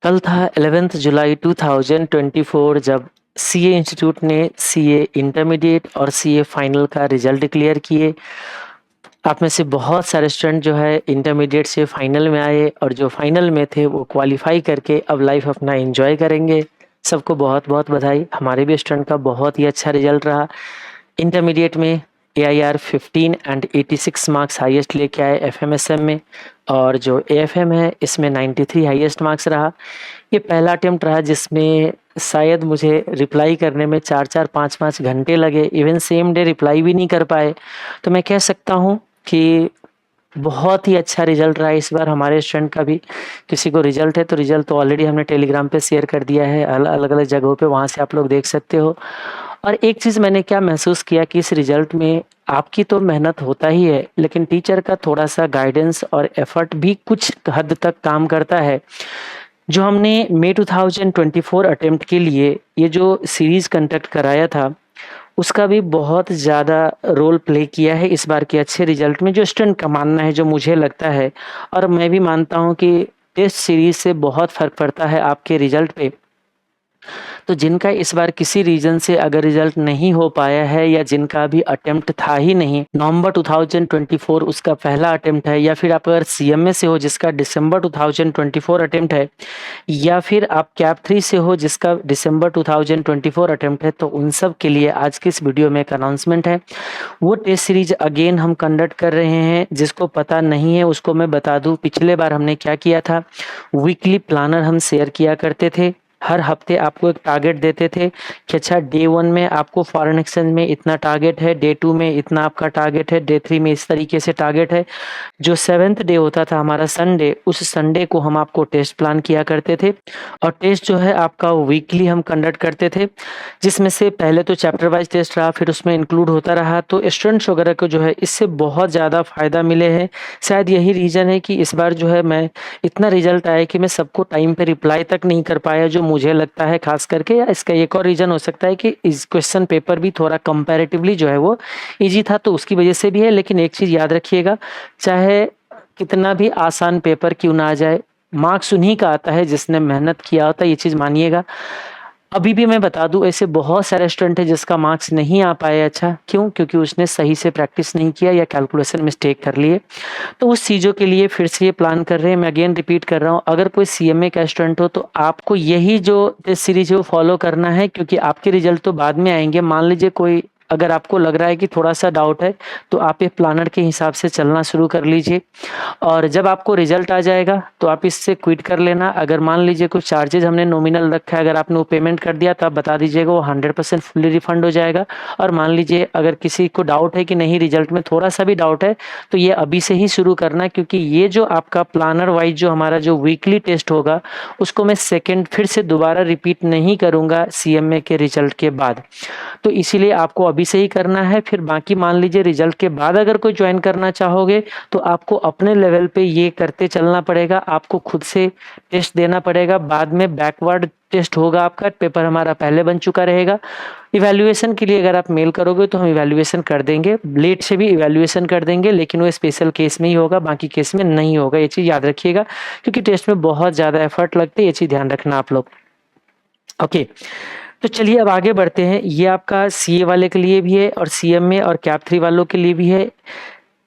कल था 11 जुलाई 2024 जब सीए इंस्टीट्यूट ने सीए इंटरमीडिएट और सीए फाइनल का रिजल्ट डिक्लेयर किए। आप में से बहुत सारे स्टूडेंट जो है इंटरमीडिएट से फाइनल में आए और जो फाइनल में थे वो क्वालिफाई करके अब लाइफ अपना एंजॉय करेंगे। सबको बहुत बहुत बधाई। हमारे भी स्टूडेंट का बहुत ही अच्छा रिजल्ट रहा। इंटरमीडिएट में AIR 15 एंड 86 मार्क्स हाईएस्ट लेके आए FMSM में, और जो AFM है इसमें 93 हाईएस्ट मार्क्स रहा। ये पहला अटेम्प्ट रहा जिसमें शायद मुझे रिप्लाई करने में 4-4 5-5 घंटे लगे, इवन सेम डे रिप्लाई भी नहीं कर पाए। तो मैं कह सकता हूँ कि बहुत ही अच्छा रिजल्ट रहा इस बार हमारे स्टूडेंट का भी। किसी को रिजल्ट है तो रिजल्ट तो ऑलरेडी हमने टेलीग्राम पे शेयर कर दिया है अलग अलग जगहों पे, वहाँ से आप लोग देख सकते हो। और एक चीज़ मैंने क्या महसूस किया कि इस रिजल्ट में आपकी तो मेहनत होता ही है, लेकिन टीचर का थोड़ा सा गाइडेंस और एफर्ट भी कुछ हद तक काम करता है। जो हमने मई 2024 अटेम्प्ट के लिए ये जो सीरीज़ कंडक्ट कराया था उसका भी बहुत ज़्यादा रोल प्ले किया है इस बार के अच्छे रिजल्ट में, जो स्टूडेंट का मानना है, जो मुझे लगता है। और मैं भी मानता हूँ कि टेस्ट सीरीज से बहुत फ़र्क पड़ता है आपके रिजल्ट पे। तो जिनका इस बार किसी रीजन से अगर रिजल्ट नहीं हो पाया है या जिनका भी अटेम्प्ट था ही नहीं, नवंबर 2024 उसका पहला अटेम्प्ट है, या फिर आप अगर CMA से हो जिसका दिसंबर 2024 अटेम्प्ट है, या फिर आप कैप 3 से हो जिसका दिसंबर 2024 अटेम्प्ट है, तो उन सब के लिए आज की इस वीडियो में एक अनाउंसमेंट है। वो टेस्ट सीरीज अगेन हम कंडक्ट कर रहे हैं। जिसको पता नहीं है उसको मैं बता दूं, पिछले बार हमने क्या किया था, वीकली प्लानर हम शेयर किया करते थे। हर हफ्ते आपको एक टारगेट देते थे कि अच्छा डे 1 में आपको फॉरेन एक्सचेंज में इतना टारगेट है, डे 2 में इतना आपका टारगेट है, डे 3 में इस तरीके से टारगेट है। जो 7th डे होता था हमारा संडे, उस संडे को हम आपको टेस्ट प्लान किया करते थे। और टेस्ट जो है आपका वीकली हम कंडक्ट करते थे, जिसमें से पहले तो चैप्टर वाइज टेस्ट रहा, फिर उसमें इंक्लूड होता रहा। तो स्टूडेंट्स वगैरह को जो है इससे बहुत ज़्यादा फ़ायदा मिले हैं। शायद यही रीज़न है कि इस बार जो है मैं इतना रिजल्ट आया कि मैं सबको टाइम पे रिप्लाई तक नहीं कर पाया, जो मुझे लगता है खास करके। या इसका एक और रीज़न हो सकता है कि इस क्वेश्चन पेपर भी थोड़ा कंपैरेटिवली जो है वो ईजी था, तो उसकी वजह से भी है। लेकिन एक चीज़ याद रखिएगा, चाहे कितना भी आसान पेपर क्यों ना आ जाए, मार्क्स उन्हीं का आता है जिसने मेहनत किया होता है, ये चीज़ मानिएगा। अभी भी मैं बता दूं, ऐसे बहुत सारे स्टूडेंट है जिसका मार्क्स नहीं आ पाया। अच्छा क्यों? क्योंकि उसने सही से प्रैक्टिस नहीं किया या कैलकुलेशन मिस्टेक कर लिए। तो उस चीज़ों के लिए फिर से ये प्लान कर रहे हैं। मैं अगेन रिपीट कर रहा हूँ, अगर कोई CMA का स्टूडेंट हो तो आपको यही जो टेस्ट सीरीज है वो फॉलो करना है, क्योंकि आपके रिजल्ट तो बाद में आएंगे। मान लीजिए कोई, अगर आपको लग रहा है कि थोड़ा सा डाउट है, तो आप एक प्लानर के हिसाब से चलना शुरू कर लीजिए। और जब आपको रिजल्ट आ जाएगा तो आप इससे क्विट कर लेना। अगर मान लीजिए कुछ चार्जेज हमने नॉमिनल रखा है, अगर आपने वो पेमेंट कर दिया तो आप बता दीजिएगा, वो 100% फुल्ली रिफंड हो जाएगा। और मान लीजिए अगर किसी को डाउट है कि नहीं, रिजल्ट में थोड़ा सा भी डाउट है, तो ये अभी से ही शुरू करना, क्योंकि ये जो आपका प्लानर वाइज जो हमारा जो वीकली टेस्ट होगा उसको मैं सेकेंड फिर से दोबारा रिपीट नहीं करूँगा CMA के रिजल्ट के बाद। तो इसीलिए आपको अभी से ही करना है। फिर बाकी मान लीजिए रिजल्ट के बाद अगर कोई ज्वाइन करना चाहोगे तो आपको अपने लेवल पे ये करते चलना पड़ेगा। आपको खुद से टेस्ट देना पड़ेगा, बाद में बैकवर्ड टेस्ट होगा। आपका पेपर हमारा पहले बन चुका रहेगा। इवैल्यूएशन के लिए अगर आप मेल करोगे तो हम इवैल्यूएशन कर देंगे, लेट से भी इवैल्यूएशन कर देंगे, लेकिन वो स्पेशल केस में ही होगा, बाकी केस में नहीं होगा। ये चीज़ याद रखिएगा, क्योंकि टेस्ट में बहुत ज़्यादा एफर्ट लगते हैं, ये चीज़ ध्यान रखना आप लोग। ओके, तो चलिए अब आगे बढ़ते हैं। ये आपका CA वाले के लिए भी है और CMA और कैप 3 वालों के लिए भी है।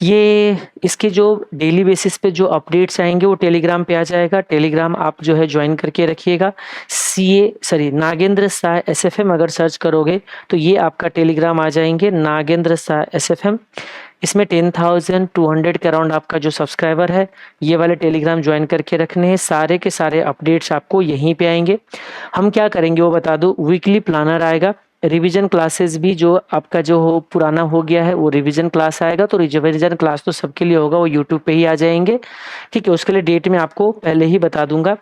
ये इसके जो डेली बेसिस पे जो अपडेट्स आएंगे वो टेलीग्राम पे आ जाएगा। टेलीग्राम आप जो है ज्वाइन करके रखिएगा। नागेंद्र शाह SFM अगर सर्च करोगे तो ये आपका टेलीग्राम आ जाएंगे, नागेंद्र शाह SFM। इसमें 10,200 के अराउंड आपका जो सब्सक्राइबर है, ये वाले टेलीग्राम ज्वाइन करके रखने हैं। सारे के सारे अपडेट्स आपको यहीं पे आएंगे। हम क्या करेंगे वो बता दूं, वीकली प्लानर आएगा, रिवीजन क्लासेस भी जो आपका जो हो पुराना हो गया है वो रिवीजन क्लास आएगा। तो रिवीजन क्लास तो सबके लिए होगा, वो यूट्यूब पे ही आ जाएंगे। ठीक है, उसके लिए डेट मैं आपको पहले ही बता दूंगा।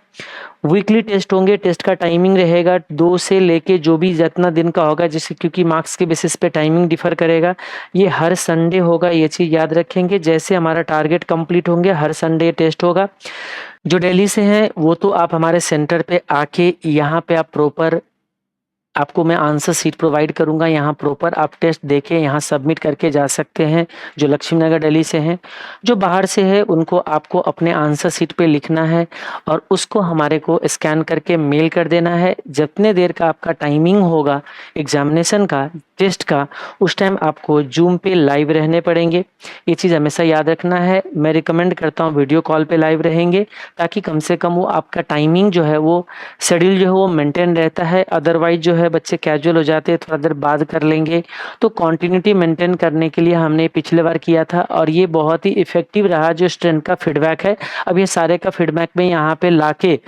वीकली टेस्ट होंगे, टेस्ट का टाइमिंग रहेगा 2 से लेके जो भी जितना दिन का होगा, जैसे क्योंकि मार्क्स के बेसिस पे टाइमिंग डिफर करेगा। ये हर संडे होगा, ये चीज़ याद रखेंगे। जैसे हमारा टारगेट कंप्लीट होंगे हर संडे टेस्ट होगा। जो दिल्ली से हैं वो तो आप हमारे सेंटर पे आके यहाँ पे आप प्रॉपर आपको मैं आंसर शीट प्रोवाइड करूंगा, यहाँ प्रॉपर आप टेस्ट देके यहाँ सबमिट करके जा सकते हैं। जो लक्ष्मी नगर दिल्ली से हैं, जो बाहर से है उनको आपको अपने आंसर शीट पे लिखना है और उसको हमारे को स्कैन करके मेल कर देना है। जितने देर का आपका टाइमिंग होगा एग्जामिनेशन का, टेस्ट का, उस टाइम आपको जूम पे लाइव रहने पड़ेंगे। ये चीज़ हमेशा याद रखना है। मैं रिकमेंड करता हूँ वीडियो कॉल पे लाइव रहेंगे, ताकि कम से कम वो आपका टाइमिंग जो है वो शेड्यूल जो है वो मेंटेन रहता है। अदरवाइज जो है बच्चे कैजुअल हो जाते हैं, थोड़ा देर बाद कर लेंगे। तो कॉन्टिन्यूटी मेंटेन करने के लिए हमने पिछले बार किया था और ये बहुत ही इफेक्टिव रहा। जो स्टूडेंट का फीडबैक है, अब ये सारे का फीडबैक में यहाँ पे लाके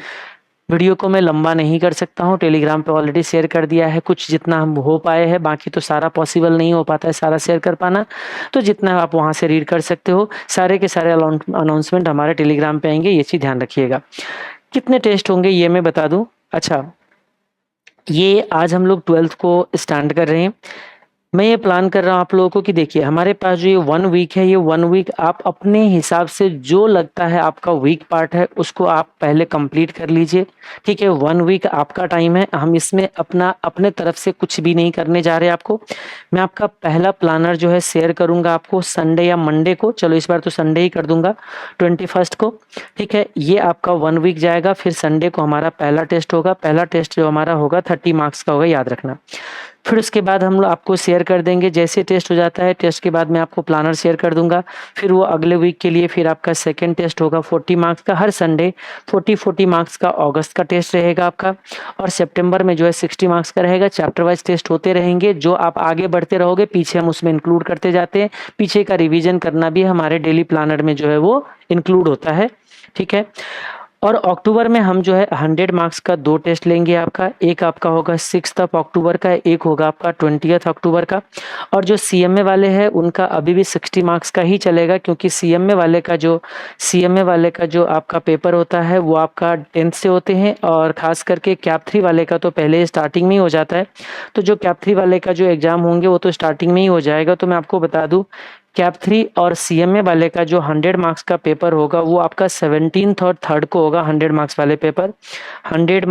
वीडियो को मैं लंबा नहीं कर सकता हूँ, टेलीग्राम पे ऑलरेडी शेयर कर दिया है कुछ जितना हम हो पाए हैं, बाकी तो सारा पॉसिबल नहीं हो पाता है सारा शेयर कर पाना। तो जितना आप वहाँ से रीड कर सकते हो, सारे के सारे अनाउंसमेंट हमारे टेलीग्राम पे आएंगे, ये चीज़ ध्यान रखिएगा। कितने टेस्ट होंगे ये मैं बता दूं। अच्छा, ये आज हम लोग 12th को स्टार्ट कर रहे हैं। मैं ये प्लान कर रहा हूँ आप लोगों को कि देखिए हमारे पास जो ये 1 वीक है, ये 1 वीक आप अपने हिसाब से जो लगता है आपका वीक पार्ट है उसको आप पहले कंप्लीट कर लीजिए। ठीक है, 1 वीक आपका टाइम है, हम इसमें अपने तरफ से कुछ भी नहीं करने जा रहे आपको। मैं आपका पहला प्लानर जो है शेयर करूंगा आपको संडे या मंडे को, चलो इस बार तो संडे ही कर दूंगा, 21 को। ठीक है, ये आपका 1 वीक जाएगा। फिर संडे को हमारा पहला टेस्ट होगा। पहला टेस्ट जो हमारा होगा 30 मार्क्स का होगा, याद रखना। फिर उसके बाद हम लोग आपको शेयर कर देंगे, जैसे टेस्ट हो जाता है टेस्ट के बाद मैं आपको प्लानर शेयर कर दूंगा। फिर वो अगले वीक के लिए फिर आपका सेकंड टेस्ट होगा 40 मार्क्स का, हर संडे 40 मार्क्स का अगस्त का टेस्ट रहेगा आपका। और सितंबर में जो है 60 मार्क्स का रहेगा। चैप्टर वाइज टेस्ट होते रहेंगे, जो आप आगे बढ़ते रहोगे पीछे हम उसमें इंक्लूड करते जाते हैं। पीछे का रिविजन करना भी हमारे डेली प्लानर में जो है वो इंक्लूड होता है। ठीक है, और अक्टूबर में हम जो है 100 मार्क्स का 2 टेस्ट लेंगे आपका। एक आपका होगा 6 अक्टूबर का, एक होगा आपका 20 अक्टूबर का। और जो सीएमए वाले हैं उनका अभी भी 60 मार्क्स का ही चलेगा, क्योंकि सीएमए वाले का जो आपका पेपर होता है वो आपका 10th से होते हैं, और खास करके कैप 3 वाले का तो पहले स्टार्टिंग में ही हो जाता है। तो जो कैप 3 वाले का जो एग्जाम होंगे वो तो स्टार्टिंग में ही हो जाएगा। तो मैं आपको बता दूं, कैप 3 और सीएमए वाले का जो 100 मार्क्स का पेपर होगा वो आपका 17th और 3rd को होगा। 100 मार्क्स वाले पेपर 100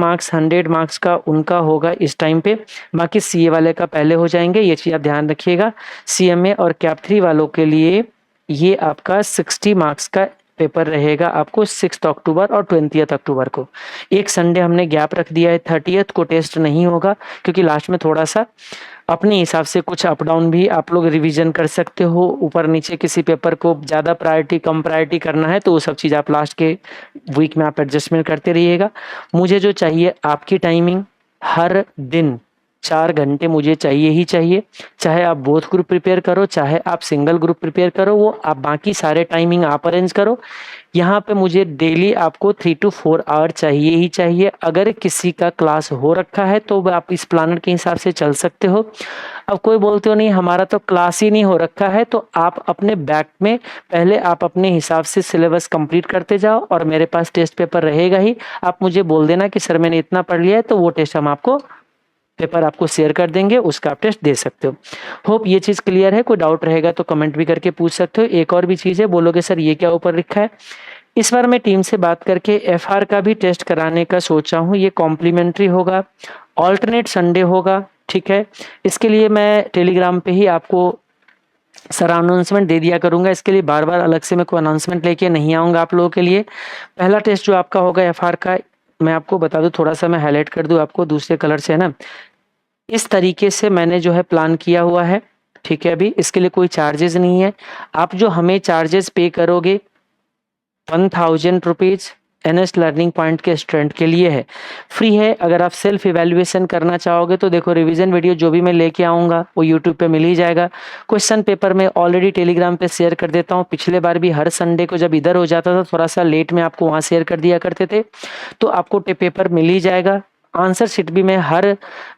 मार्क्स का उनका होगा इस टाइम पे। बाकी सीए वाले का पहले हो जाएंगे, ये चीज़ आप ध्यान रखिएगा। सीएमए और कैप 3 वालों के लिए ये आपका 60 मार्क्स का पेपर रहेगा आपको 6 अक्टूबर और 20 अक्टूबर को। एक संडे हमने गैप रख दिया है, 30 को टेस्ट नहीं होगा, क्योंकि लास्ट में थोड़ा सा अपने हिसाब से कुछ अप डाउन भी आप लोग रिवीजन कर सकते हो। ऊपर नीचे किसी पेपर को ज़्यादा प्रायोरिटी कम प्रायोरिटी करना है तो वो सब चीज़ आप लास्ट के वीक में आप एडजस्टमेंट करते रहिएगा। मुझे जो चाहिए आपकी टाइमिंग, हर दिन 4 घंटे मुझे चाहिए ही चाहिए। चाहे आप बोथ ग्रुप प्रिपेयर करो, चाहे आप सिंगल ग्रुप प्रिपेयर करो, वो आप बाकी सारे टाइमिंग आप अरेंज करो। यहाँ पे मुझे डेली आपको 3 to 4 आवर चाहिए ही चाहिए। अगर किसी का क्लास हो रखा है तो आप इस प्लानर के हिसाब से चल सकते हो। अब कोई बोलते हो नहीं हमारा तो क्लास ही नहीं हो रखा है, तो आप अपने बैक में पहले आप अपने हिसाब से सिलेबस कंप्लीट करते जाओ, और मेरे पास टेस्ट पेपर रहेगा ही। आप मुझे बोल देना कि सर मैंने इतना पढ़ लिया है, तो वो टेस्ट हम आपको पेपर आपको शेयर कर देंगे, उसका आप टेस्ट दे सकते हो। होप ये चीज़ क्लियर है। कोई डाउट रहेगा तो कमेंट भी करके पूछ सकते हो। एक और भी चीज़ है, बोलोगे सर ये क्या ऊपर लिखा है। इस बार मैं टीम से बात करके एफआर का भी टेस्ट कराने का सोचा हूँ। ये कॉम्प्लीमेंट्री होगा, ऑल्टरनेट संडे होगा। ठीक है, इसके लिए मैं टेलीग्राम पे ही आपको सर अनाउंसमेंट दे दिया करूंगा। इसके लिए बार बार अलग से मैं कोई अनाउंसमेंट लेके नहीं आऊँगा आप लोगों के लिए। पहला टेस्ट जो आपका होगा एफआर का, मैं आपको बता दूं, थोड़ा सा मैं हाईलाइट कर दूं आपको दूसरे कलर से, है ना। इस तरीके से मैंने जो है प्लान किया हुआ है। ठीक है, अभी इसके लिए कोई चार्जेस नहीं है। आप जो हमें चार्जेस पे करोगे 1000 रुपीज़ एनएस लर्निंग पॉइंट के स्टूडेंट के लिए है, फ्री है। अगर आप सेल्फ इवैल्यूएशन करना चाहोगे तो देखो रिवीजन वीडियो जो भी मैं लेके आऊँगा वो यूट्यूब पे मिल ही जाएगा। क्वेश्चन पेपर में ऑलरेडी टेलीग्राम पे शेयर कर देता हूँ। पिछले बार भी हर संडे को जब इधर हो जाता था थोड़ा सा लेट में आपको वहाँ शेयर कर दिया करते थे, तो आपको पेपर मिल ही जाएगा। आंसर शीट भी मैं हर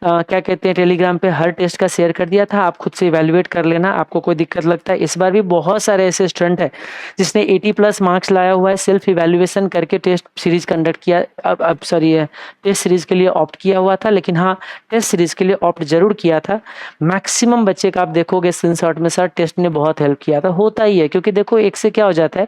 क्या कहते हैं टेलीग्राम पे हर टेस्ट का शेयर कर दिया था। आप खुद से इवैल्यूएट कर लेना, आपको कोई दिक्कत लगता है। इस बार भी बहुत सारे ऐसे स्टूडेंट है जिसने 80+ मार्क्स लाया हुआ है, सेल्फ इवैल्यूएशन करके टेस्ट सीरीज कंडक्ट किया, टेस्ट सीरीज के लिए ऑप्ट किया हुआ था। लेकिन हाँ, टेस्ट सीरीज के लिए ऑप्ट जरूर किया था। मैक्सिमम बच्चे का आप देखोगे स्क्रीनशॉट में सर टेस्ट ने बहुत हेल्प किया था। होता ही है, क्योंकि देखो एक से क्या हो जाता है,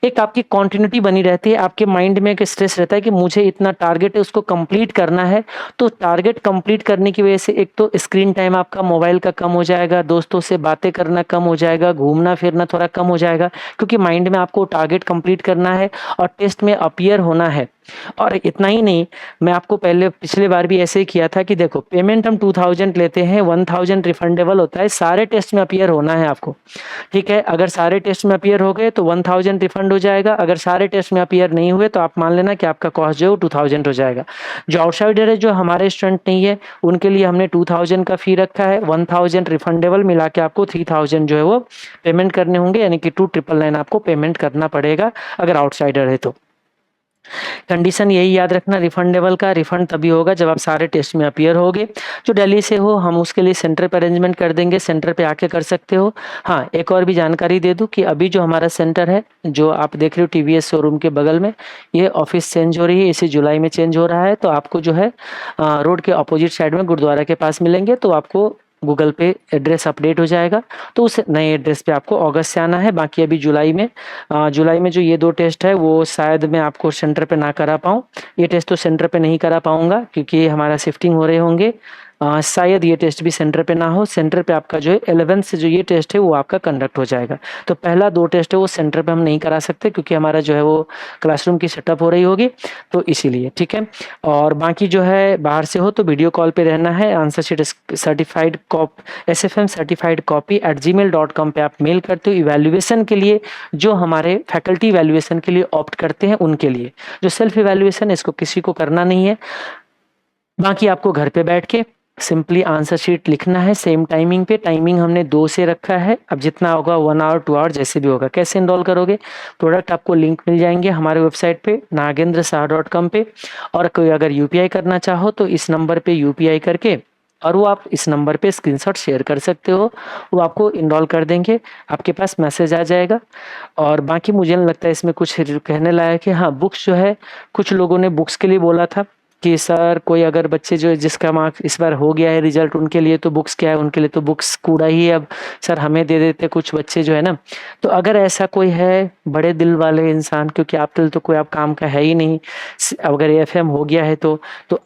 एक आपकी कॉन्टिन्यूटी बनी रहती है, आपके माइंड में एक स्ट्रेस रहता है कि मुझे इतना टारगेट है उसको कंप्लीट करना है। तो टारगेट कंप्लीट करने की वजह से एक तो स्क्रीन टाइम आपका मोबाइल का कम हो जाएगा, दोस्तों से बातें करना कम हो जाएगा, घूमना फिरना थोड़ा कम हो जाएगा, क्योंकि माइंड में आपको टारगेट कंप्लीट करना है और टेस्ट में अपीयर होना है। और इतना ही नहीं, मैं आपको पहले पिछले बार भी ऐसे ही किया था कि देखो पेमेंट हम 2000 लेते हैं, 1000 रिफंडेबल होता है, सारे टेस्ट में अपीयर होना है आपको। ठीक है, अगर सारे टेस्ट में अपीयर हो गए तो 1000 रिफंड हो जाएगा, अगर सारे टेस्ट में अपीयर नहीं हुए तो आप मान लेना कि आपका कॉस्ट जो है 2000 हो जाएगा। जो आउटसाइडर है, जो हमारे स्टूडेंट नहीं है, उनके लिए हमने 2000 का फी रखा है, 1000 रिफंडेबल मिला के आपको 3000 जो है वो पेमेंट करने होंगे, यानी कि 2999 आपको पेमेंट करना पड़ेगा अगर आउटसाइडर है तो। कंडीशन यही याद रखना, रिफंडेबल का रिफंड तभी होगा जब आप सारे टेस्ट में अपीयर होगे। जो दिल्ली से हो, हम उसके लिए सेंटर पे अरेंजमेंट कर देंगे, सेंटर पे आके कर सकते हो। हाँ, एक और भी जानकारी दे दूं कि अभी जो हमारा सेंटर है, जो आप देख रहे हो टीवीएस शोरूम के बगल में, ये ऑफिस चेंज हो रही है, इसी जुलाई में चेंज हो रहा है। तो आपको जो है रोड के अपोजिट साइड में गुरुद्वारा के पास मिलेंगे, तो आपको गूगल पे एड्रेस अपडेट हो जाएगा। तो उस नए एड्रेस पे आपको अगस्त से आना है। बाकी अभी जुलाई में जो ये 2 टेस्ट है वो शायद मैं आपको सेंटर पे ना करा पाऊँ। ये टेस्ट तो सेंटर पे नहीं करा पाऊंगा क्योंकि हमारा शिफ्टिंग हो रहे होंगे। शायद ये टेस्ट भी सेंटर पे ना हो। सेंटर पे आपका जो है 11 से जो ये टेस्ट है वो आपका कंडक्ट हो जाएगा। तो पहला 2 टेस्ट है वो सेंटर पे हम नहीं करा सकते क्योंकि हमारा जो है वो क्लासरूम की सेटअप हो रही होगी, तो इसीलिए। ठीक है, और बाकी जो है बाहर से हो तो वीडियो कॉल पे रहना है। Answer sheet certified SFM certified copy @gmail.com पे आप मेल करते हो इवैल्यूएशन के लिए। जो हमारे फैकल्टी इवैल्यूएशन के लिए ऑप्ट करते हैं उनके लिए, जो सेल्फ इवैल्यूएशन इसको किसी को करना नहीं है। बाकी आपको घर पे बैठ के सिंपली आंसर शीट लिखना है सेम टाइमिंग पे। टाइमिंग हमने 2 से रखा है, अब जितना होगा 1 आवर 2 आवर जैसे भी होगा। कैसे इनरोल करोगे? प्रोडक्ट आपको लिंक मिल जाएंगे हमारे वेबसाइट पे nagendrasaha.com पे, और कोई अगर यूपीआई करना चाहो तो इस नंबर पे यूपीआई करके, और वो आप इस नंबर पे स्क्रीनशॉट शेयर कर सकते हो, वो आपको इनरोल कर देंगे, आपके पास मैसेज आ जाएगा। और बाकी मुझे नहीं लगता है इसमें कुछ कहने लायक है। हाँ, बुक्स जो है, कुछ लोगों ने बुक्स के लिए बोला था कि सर कोई अगर बच्चे जो जिसका मार्क्स इस बार हो गया है रिजल्ट, उनके लिए तो बुक्स क्या है, उनके लिए तो बुक्स कूड़ा ही है, अब सर हमें दे देते कुछ बच्चे जो है ना। तो अगर ऐसा कोई है बड़े दिल वाले इंसान, क्योंकि आप तो कोई आप काम का है ही नहीं, अगर AFM हो गया है तो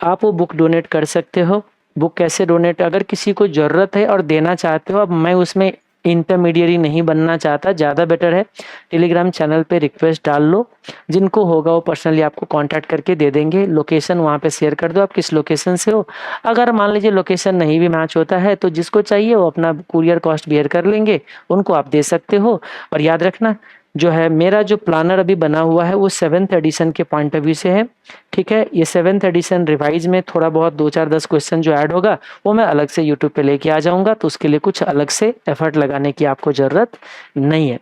आप वो बुक डोनेट कर सकते हो। बुक कैसे डोनेट, अगर किसी को ज़रूरत है और देना चाहते हो, अब मैं उसमें इंटरमीडिएरी नहीं बनना चाहता, ज़्यादा बेटर है टेलीग्राम चैनल पे रिक्वेस्ट डाल लो, जिनको होगा वो पर्सनली आपको कांटेक्ट करके दे देंगे। लोकेशन वहाँ पे शेयर कर दो, आप किस लोकेशन से हो। अगर मान लीजिए लोकेशन नहीं भी मैच होता है तो जिसको चाहिए वो अपना कुरियर कॉस्ट बियर कर लेंगे, उनको आप दे सकते हो। और याद रखना, जो है मेरा जो प्लानर अभी बना हुआ है वो 7th एडिशन के पॉइंट ऑफ व्यू से है। ठीक है, ये 7th एडिशन रिवाइज में थोड़ा बहुत 2-4-10 क्वेश्चन जो ऐड होगा वो मैं अलग से यूट्यूब पे लेके आ जाऊंगा, तो उसके लिए कुछ अलग से एफर्ट लगाने की आपको ज़रूरत नहीं है।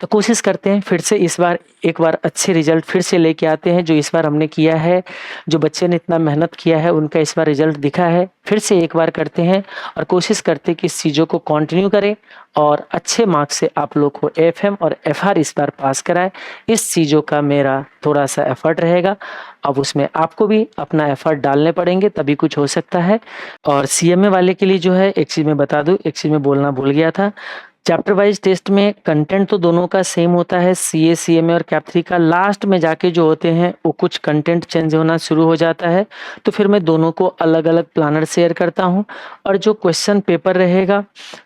तो कोशिश करते हैं फिर से इस बार एक बार अच्छे रिजल्ट फिर से लेके आते हैं, जो इस बार हमने किया है, जो बच्चे ने इतना मेहनत किया है उनका इस बार रिजल्ट दिखा है। फिर से एक बार करते हैं और कोशिश करते हैं कि इस चीज़ों को कंटिन्यू करें और अच्छे मार्क्स से आप लोग को AFM और FR इस बार पास कराए। इस चीज़ों का मेरा थोड़ा सा एफर्ट रहेगा, अब उसमें आपको भी अपना एफर्ट डालने पड़ेंगे तभी कुछ हो सकता है। और CMA वाले के लिए जो है एक चीज़ मैं बता दूं, एक चीज़ मैं बोलना भूल गया था। चैप्टर वाइज टेस्ट में कंटेंट तो दोनों का सेम होता है, CA CMA और कैप 3 का। लास्ट में जाके जो होते हैं वो कुछ कंटेंट चेंज होना शुरू हो जाता है, तो फिर मैं दोनों को अलग अलग प्लानर शेयर करता हूं। और जो क्वेश्चन पेपर रहेगा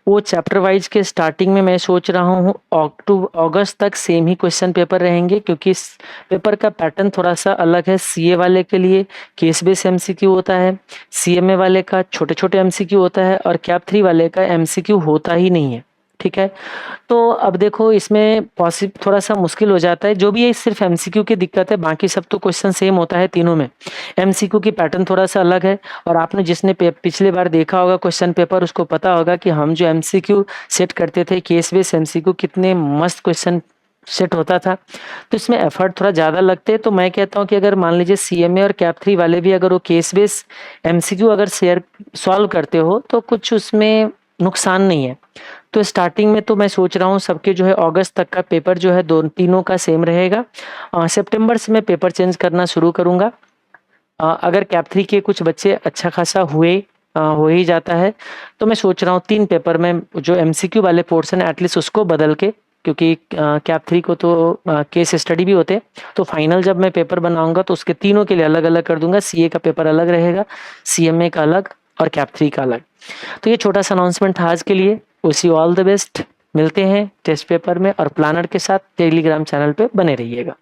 वो चैप्टर वाइज के स्टार्टिंग में मैं सोच रहा हूँ अगस्त तक सेम ही क्वेश्चन पेपर रहेंगे, क्योंकि इस पेपर का पैटर्न थोड़ा सा अलग है। CA वाले के लिए केस बेस MCQ होता है, CMA वाले का छोटे छोटे MCQ होता है, और कैप 3 वाले का MCQ होता ही नहीं है। ठीक है, तो अब देखो इसमें थोड़ा सा मुश्किल हो जाता है। जो भी है सिर्फ MCQ की दिक्कत है, बाकी सब तो क्वेश्चन सेम होता है तीनों में। MCQ की पैटर्न थोड़ा सा अलग है, और आपने जिसने पिछले बार देखा होगा क्वेश्चन पेपर उसको पता होगा कि हम जो MCQ सेट करते थे केस बेस MCQ, कितने मस्त क्वेश्चन सेट होता था। तो इसमें एफर्ट थोड़ा ज़्यादा लगते हैं। तो मैं कहता हूँ कि अगर मान लीजिए CMA और कैप 3 वाले भी अगर वो केस बेस MCQ अगर सॉल्व करते हो तो कुछ उसमें नुकसान नहीं है। तो स्टार्टिंग में तो मैं सोच रहा हूँ सबके जो है अगस्त तक का पेपर जो है तीनों का सेम रहेगा। सितंबर से मैं पेपर चेंज करना शुरू करूँगा। अगर कैप 3 के कुछ बच्चे अच्छा खासा हो ही जाता है तो मैं सोच रहा हूँ 3 पेपर में जो MCQ वाले पोर्शन है एटलीस्ट उसको बदल के क्योंकि कैप 3 को तो केस स्टडी भी होते, तो फाइनल जब मैं पेपर बनाऊंगा तो उसके तीनों के लिए अलग अलग कर दूंगा। सीए का पेपर अलग रहेगा, सीएमए का अलग और कैप 3 का अलग। तो ये छोटा सा अनाउंसमेंट था आज के लिए। Wish you all the best. मिलते हैं टेस्ट पेपर में, और प्लानर के साथ टेलीग्राम चैनल पे बने रहिएगा।